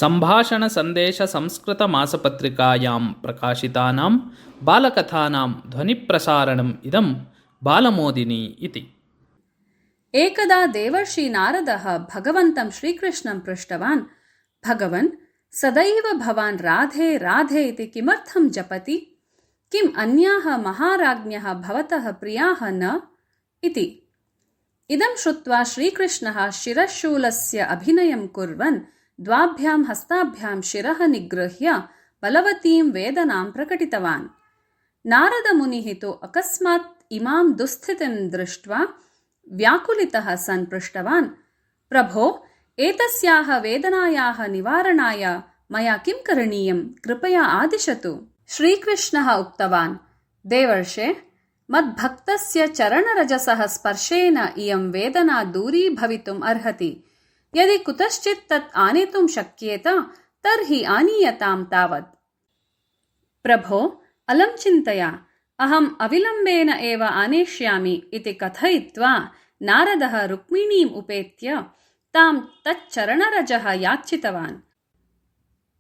सम्भाषणसन्देशसंस्कृतमासपत्रिकायां प्रकाशितानां बालकथानां ध्वनिप्रसारणम् इदं बालमोदिनी इति। एकदा देवर्षि नारदः भगवन्तं श्रीकृष्णं पृष्टवान्, भगवन्, सदैव भवान् राधे राधे इति किमर्थं जपति? किम् अन्याः महाराज्ञः भवतः प्रियाः न? इति। इदं श्रुत्वा श्रीकृष्णः शिरशूलस्य अभिनयं कुर्वन् द्वाभ्यां हस्ताभ्यां शिरः निगृह्य बलवतीं वेदनां प्रकटितवान्। नारदमुनिः तु अकस्मात् इमां दुःस्थितिं दृष्ट्वा व्याकुलितः सन् पृष्टवान्, प्रभो, एतस्याः वेदनायाः निवारणाय मया किं करणीयं? कृपया आदिशतु। श्रीकृष्णः उक्तवान्, देवर्षे, मद्भक्तस्य चरणरजसः स्पर्शेन इयं वेदना दूरीभवितुम् अर्हति। यदि कुतश्चित् तत् आनेतुं शक्येत तर्हि आनीयतां तावत्। प्रभो, अलं चिन्तया, अहम् अविलम्बेन एव आनेष्यामि इति कथयित्वा नारदः रुक्मिणीम् उपेत्य तां तच्चरणरजः याचितवान्।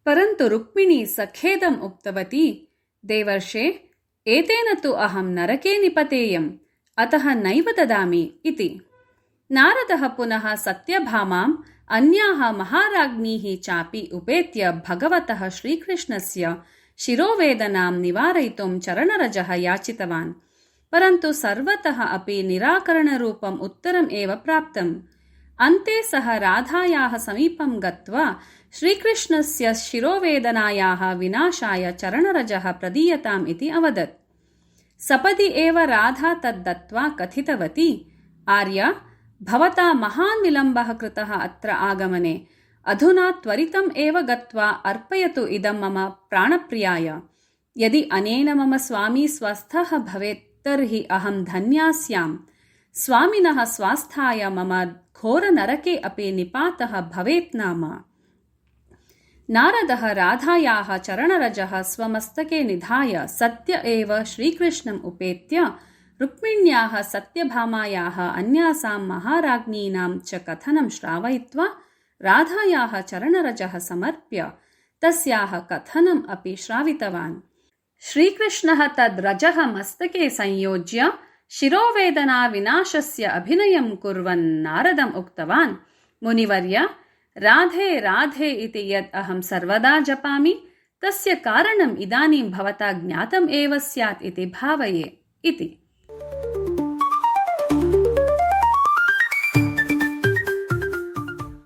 परन्तु रुक्मिणी सखेदम् उक्तवती, देवर्षे, एतेन तु अहं नरके निपतेयम्, अतः नैव ददामि इति। नारदः पुनः सत्यभामाम् अन्याः महाराज्ञीः चापि उपेत्य भगवतः श्रीकृष्णस्य शिरोवेदनां निवारयितुं चरणरजः याचितवान्। परन्तु सर्वतः अपि निराकरणरूपम् उत्तरम् एव प्राप्तम्। अन्ते सः राधायाः समीपं गत्वा श्रीकृष्णस्य शिरोवेदनायाः विनाशाय चरणरजः प्रदीयताम् इति अवदत्। सपदि एव राधा तद्दत्त्वा कथितवती, आर्य, भवता महान् विलम्बः कृतः अत्र आगमने। अधुना त्वरितम् एव गत्वा अर्पयतु इदं मम प्राणप्रियाय। यदि अनेन मम स्वामी स्वस्थः भवेत् तर्हि अहं धन्या स्याम्। स्वामिनः स्वास्थाय मम घोरनरके अपि निपातः भवेत् नाम। नारदः राधायाः चरणरजः स्वमस्तके निधाय सत्य एव श्रीकृष्णम् उपेत्य रुक्मिण्याः सत्यभामायाः अन्यासां महाराज्ञीनां च कथनं श्रावयित्वा राधायाः चरणरजः समर्प्य तस्याः कथनम् अपि श्रावितवान्। श्रीकृष्णः तद् रजः मस्तके संयोज्य शिरोवेदना विनाशस्य अभिनयं कुर्वन् नारदम् उक्तवान्, मुनिवर्य, राधे राधे इति यद् अहं सर्वदा जपामि तस्य कारणम् इदानीं भवता ज्ञातम् एव स्यात् इति भावये इति।